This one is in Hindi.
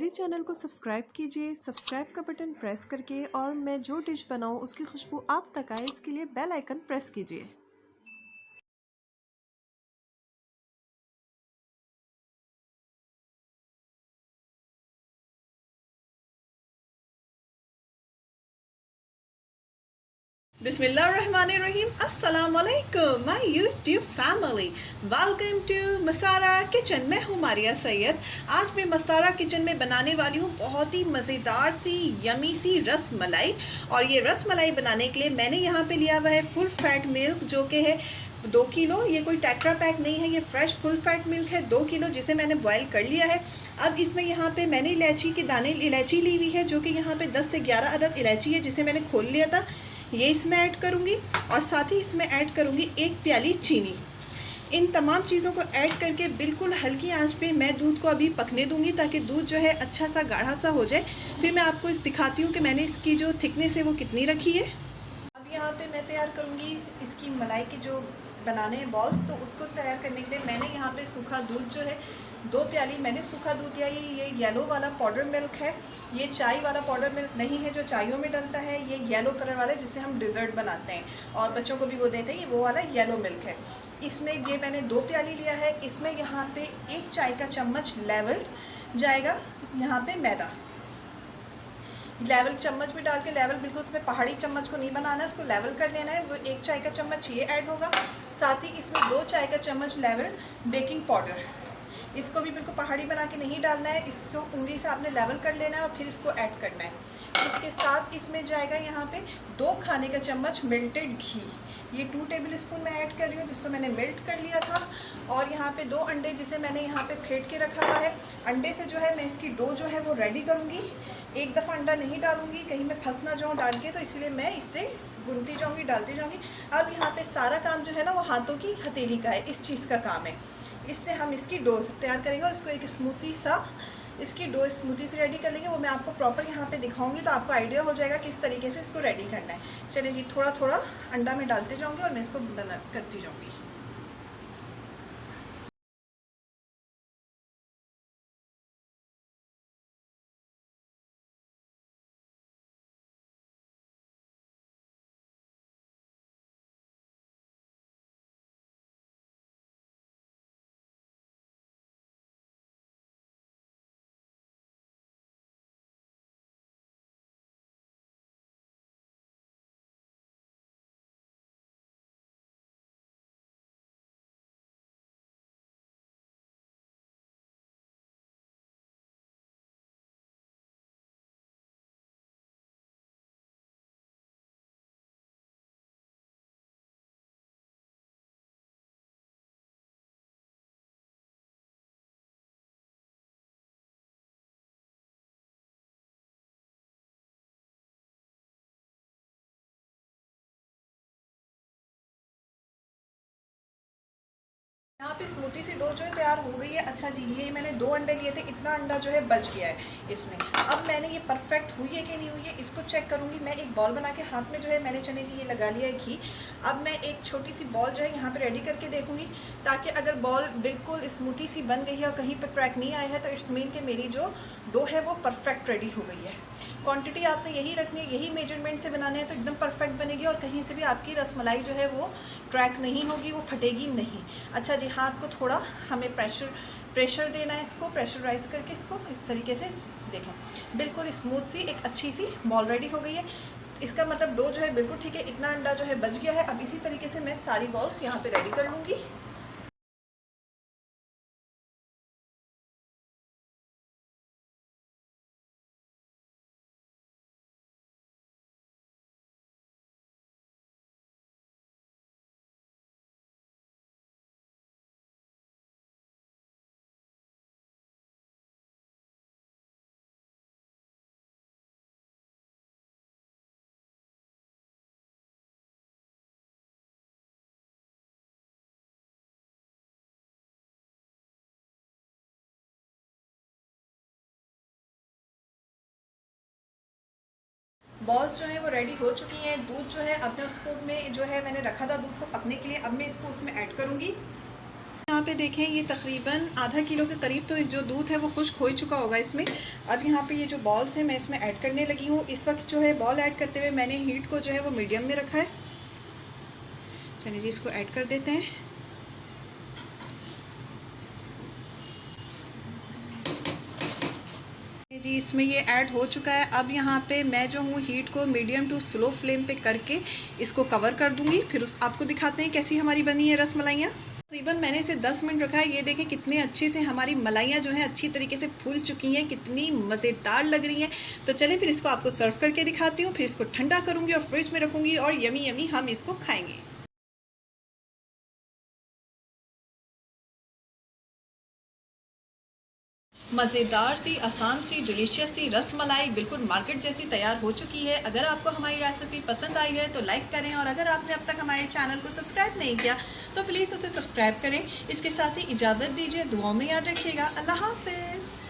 मेरे चैनल को सब्सक्राइब कीजिए, सब्सक्राइब का बटन प्रेस करके, और मैं जो डिश बनाऊं उसकी खुशबू आप तक आए इसके लिए बेल आइकन प्रेस कीजिए। Bismillahirrahmanirrahim. Assalamualaikum my YouTube family. Welcome to मसारा kitchen. मैं हूँ मारिया सैयद। आज मैं मसारा किचन में बनाने वाली हूँ बहुत ही मज़ेदार सी यमी सी रस मलाई। और ये रस मलाई बनाने के लिए मैंने यहाँ पे लिया हुआ है फुल फैट मिल्क, जो कि है 2 किलो। ये कोई टेट्रा पैक नहीं है, ये फ्रेश फुल फैट मिल्क है 2 किलो, जिसे मैंने बॉईल कर लिया है। अब इसमें यहाँ पे मैंने इलायची के दाने इलायची ली हुई है, जो कि यहाँ पे 10 से 11 अदद इलायची है, जिसे मैंने खोल लिया था। ये इसमें ऐड करूँगी और साथ ही इसमें ऐड करूँगी 1 प्याली चीनी। इन तमाम चीज़ों को ऐड करके बिल्कुल हल्की आंच पे मैं दूध को अभी पकने दूंगी, ताकि दूध जो है अच्छा सा गाढ़ा सा हो जाए। फिर मैं आपको दिखाती हूँ कि मैंने इसकी जो थिकनेस है वो कितनी रखी है। अब यहाँ पे मैं तैयार करूँगी इसकी मलाई की जो बनाने हैं बॉल्स। तो उसको तैयार करने के लिए मैंने यहाँ पे सूखा दूध जो है 2 प्याली मैंने सूखा दूध लिया। ये येलो वाला पाउडर मिल्क है, ये चाय वाला पाउडर मिल्क नहीं है जो चायों में डलता है। ये येलो कलर वाला जिससे हम डिज़र्ट बनाते हैं और बच्चों को भी वो देते हैं, ये वो वाला येलो मिल्क है। इसमें ये मैंने 2 प्याली लिया है। इसमें यहाँ पे 1 चाय का चम्मच लेवल जाएगा यहाँ पे मैदा। लेवल चम्मच भी डाल के, लेवल बिल्कुल उसमें पहाड़ी चम्मच को नहीं बनाना है, उसको लेवल कर लेना है। वो 1 चाय का चम्मच ये ऐड होगा। साथ ही इसमें 2 चाय का चम्मच लेवल बेकिंग पाउडर, इसको भी बिल्कुल पहाड़ी बना के नहीं डालना है, इसको उंगली से आपने लेवल कर लेना है और फिर इसको ऐड करना है। इसके साथ इसमें जाएगा यहाँ पे 2 खाने का चम्मच मेल्टेड घी। ये 2 टेबल स्पून मैं ऐड कर रही हूँ, जिसको मैंने मेल्ट कर लिया था। और यहाँ पे 2 अंडे जिसे मैंने यहाँ पे फेंट के रखा हुआ है। अंडे से जो है मैं इसकी डो जो है वो रेडी करूँगी। एक दफ़ा अंडा नहीं डालूंगी, कहीं मैं फंस ना जाऊँ डाल के, तो इसलिए मैं इससे गुनती जाऊँगी, डालती जाऊँगी। अब यहाँ पे सारा काम जो है ना वो हाथों की हथेली का है, इस चीज़ का काम है। इससे हम इसकी डो तैयार करेंगे और इसको एक स्मूथी सा इसकी डो स्मूथी से रेडी कर लेंगे। वो मैं आपको प्रॉपर यहाँ पे दिखाऊंगी, तो आपको आइडिया हो जाएगा किस तरीके से इसको रेडी करना है। चलिए जी, थोड़ा थोड़ा अंडा में डालते जाऊँगी और मैं इसको बना करती जाऊँगी। यहाँ पे स्मूथी सी डो जो है तैयार हो गई है। अच्छा जी, ये मैंने 2 अंडे लिए थे, इतना अंडा जो है बच गया है इसमें। अब मैंने ये परफेक्ट हुई है कि नहीं हुई है इसको चेक करूँगी। मैं एक बॉल बना के हाथ में जो है मैंने चने की ये लगा लिया है घी। अब मैं एक छोटी सी बॉल जो है यहाँ पे रेडी करके देखूँगी, ताकि अगर बॉल बिल्कुल स्मूथी सी बन गई है और कहीं पर क्रैक नहीं आया है, तो इट्स मीन कि मेरी जो डो है वो परफेक्ट रेडी हो गई है। क्वांटिटी आपने यही रखनी है, यही मेजरमेंट से बनाने हैं, तो एकदम परफेक्ट बनेगी और कहीं से भी आपकी रसमलाई जो है वो क्रैक नहीं होगी, वो फटेगी नहीं। अच्छा जी, हाथ को थोड़ा हमें प्रेशर देना है, इसको प्रेशराइज करके इसको इस तरीके से देखें, बिल्कुल स्मूथ सी एक अच्छी सी बॉल रेडी हो गई है। इसका मतलब डो जो है बिल्कुल ठीक है, इतना अंडा जो है बच गया है। अब इसी तरीके से मैं सारी बॉल्स यहाँ पे रेडी कर लूँगी। बॉल्स जो है वो रेडी हो चुकी हैं। दूध जो है अपने उसको में जो है मैंने रखा था दूध को पकने के लिए, अब मैं इसको उसमें ऐड करूँगी। यहाँ यहाँ पे देखें ये तकरीबन आधा किलो के करीब तो जो दूध है वो खुश्क हो चुका होगा इसमें। अब यहाँ पे ये जो बॉल्स हैं मैं इसमें ऐड करने लगी हूँ। इस वक्त जो है बॉल ऐड करते हुए मैंने हीट को जो है वो मीडियम में रखा है। चलिए जी इसको ऐड कर देते हैं। जी इसमें ये ऐड हो चुका है। अब यहाँ पे मैं जो हूँ हीट को मीडियम टू स्लो फ्लेम पे करके इसको कवर कर दूंगी। फिर आपको दिखाते हैं कैसी हमारी बनी है रस मलाइयाँ। तकरीबन मैंने इसे 10 मिनट रखा है। ये देखें कितने अच्छे से हमारी मलाइयाँ जो हैं अच्छी तरीके से फूल चुकी हैं, कितनी मज़ेदार लग रही हैं। तो चलिए फिर इसको आपको सर्व करके दिखाती हूँ। फिर इसको ठंडा करूँगी और फ्रिज में रखूँगी और यमी यमी हम इसको खाएँगे। मज़ेदार सी, आसान सी, डिलीशियस सी रस मलाई बिल्कुल मार्केट जैसी तैयार हो चुकी है। अगर आपको हमारी रेसिपी पसंद आई है तो लाइक करें, और अगर आपने अब तक हमारे चैनल को सब्सक्राइब नहीं किया तो प्लीज़ उसे सब्सक्राइब करें। इसके साथ ही इजाज़त दीजिए, दुआओं में याद रखिएगा। अल्लाह हाफ़िज़।